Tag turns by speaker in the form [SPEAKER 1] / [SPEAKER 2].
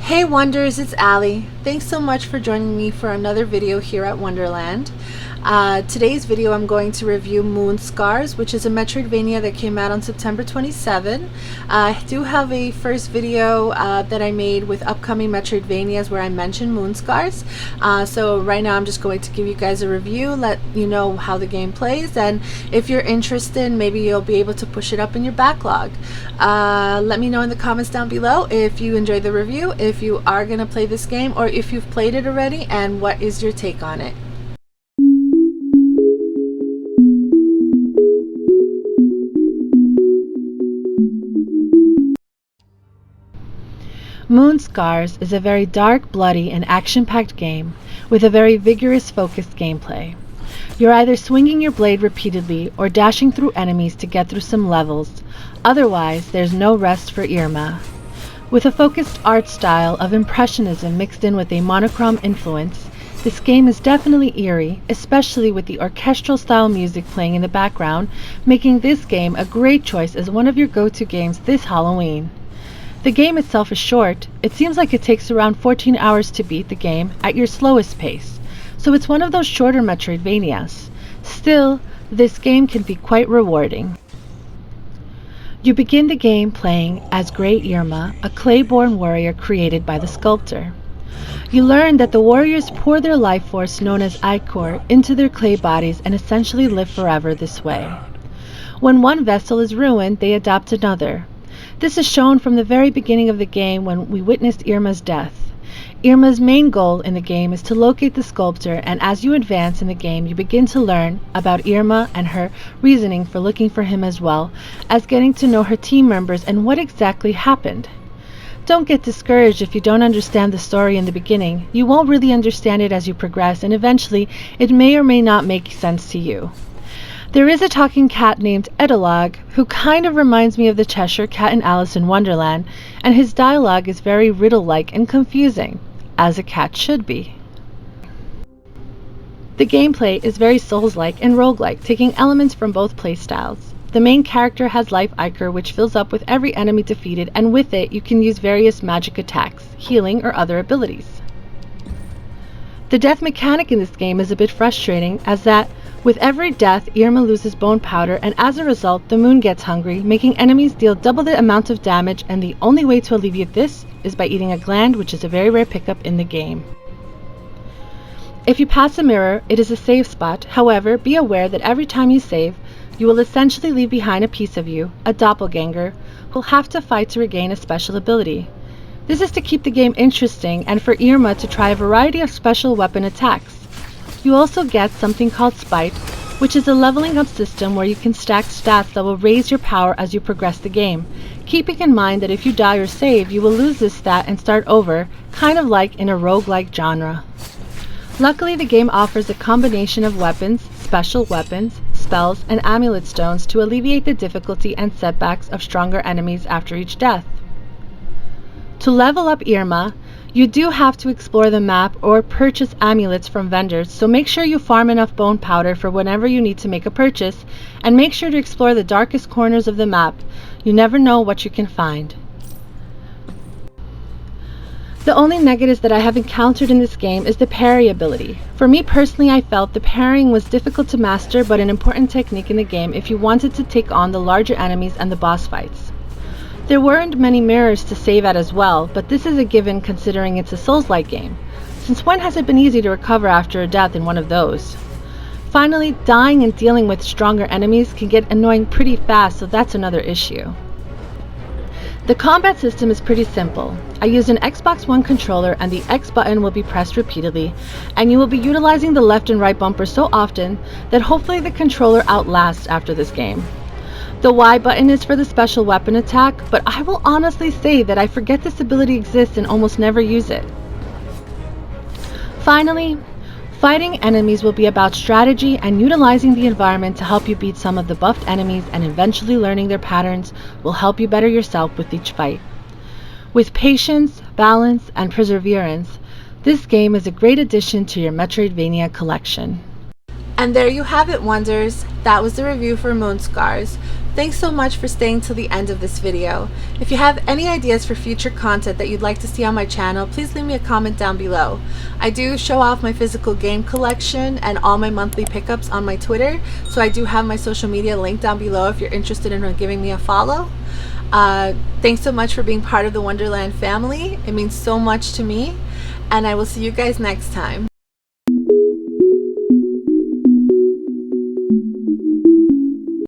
[SPEAKER 1] Hey Wonders, it's Allie. Thanks so much for joining me for another video here at Wonderland. Today's video I'm going to review Moonscars, which is a Metroidvania that came out on September 27. I do have a first video that I made with upcoming Metroidvanias where I mentioned Moonscars. So right now I'm just going to give you guys a review, let you know how the game plays, and if you're interested, maybe you'll be able to push it up in your backlog. Let me know in the comments down below if you enjoyed the review, if you are going to play this game, or if you've played it already, and what is your take on it. Moonscars is a very dark, bloody, and action-packed game with a very vigorous, focused gameplay. You're either swinging your blade repeatedly or dashing through enemies to get through some levels. Otherwise, there's no rest for Irma. With a focused art style of impressionism mixed in with a monochrome influence, this game is definitely eerie, especially with the orchestral style music playing in the background, making this game a great choice as one of your go-to games this Halloween. The game itself is short. It seems like it takes around 14 hours to beat the game at your slowest pace, so it's one of those shorter Metroidvanias. Still, this game can be quite rewarding. You begin the game playing as Great Irma, a clay-born warrior created by the sculptor. You learn that the warriors pour their life force, known as ichor, into their clay bodies and essentially live forever this way. When one vessel is ruined, they adopt another. This is shown from the very beginning of the game when we witnessed Irma's death. Irma's main goal in the game is to locate the sculptor, and as you advance in the game you begin to learn about Irma and her reasoning for looking for him, as well as getting to know her team members and what exactly happened. Don't get discouraged if you don't understand the story in the beginning. You won't really understand it as you progress, and eventually it may or may not make sense to you. There is a talking cat named Edilog who kind of reminds me of the Cheshire Cat in Alice in Wonderland, and his dialogue is very riddle-like and confusing, as a cat should be. The gameplay is very Souls-like and roguelike, taking elements from both playstyles. The main character has life ichor, which fills up with every enemy defeated, and with it you can use various magic attacks, healing, or other abilities. The death mechanic in this game is a bit frustrating, as that with every death, Irma loses bone powder, and as a result, the moon gets hungry, making enemies deal double the amount of damage, and the only way to alleviate this is by eating a gland, which is a very rare pickup in the game. If you pass a mirror, it is a save spot. However, be aware that every time you save, you will essentially leave behind a piece of you, a doppelganger, who will have to fight to regain a special ability. This is to keep the game interesting and for Irma to try a variety of special weapon attacks. You also get something called Spite, which is a leveling up system where you can stack stats that will raise your power as you progress the game, keeping in mind that if you die or save, you will lose this stat and start over, kind of like in a roguelike genre. Luckily, the game offers a combination of weapons, special weapons, spells, and amulet stones to alleviate the difficulty and setbacks of stronger enemies after each death. To level up Irma, you do have to explore the map or purchase amulets from vendors, so make sure you farm enough bone powder for whenever you need to make a purchase, and make sure to explore the darkest corners of the map. You never know what you can find. The only negatives that I have encountered in this game is the parry ability. For me personally, I felt the parrying was difficult to master, but an important technique in the game if you wanted to take on the larger enemies and the boss fights. There weren't many mirrors to save at as well, but this is a given considering it's a Souls-like game. Since when has it been easy to recover after a death in one of those? Finally, dying and dealing with stronger enemies can get annoying pretty fast, so that's another issue. The combat system is pretty simple. I use an Xbox One controller, and the X button will be pressed repeatedly, and you will be utilizing the left and right bumper so often that hopefully the controller outlasts after this game. The Y button is for the special weapon attack, but I will honestly say that I forget this ability exists and almost never use it. Finally, fighting enemies will be about strategy and utilizing the environment to help you beat some of the buffed enemies, and eventually learning their patterns will help you better yourself with each fight. With patience, balance, and perseverance, this game is a great addition to your Metroidvania collection. And there you have it, Wonders. That was the review for Moonscars.
[SPEAKER 2] Thanks so much for staying till the end of this video. If you have any ideas for future content that you'd like to see on my channel, please leave me a comment down below. I do show off my physical game collection and all my monthly pickups on my Twitter, so I do have my social media linked down below if you're interested in giving me a follow. Thanks so much for being part of the Wonderland family. It means so much to me, and I will see you guys next time.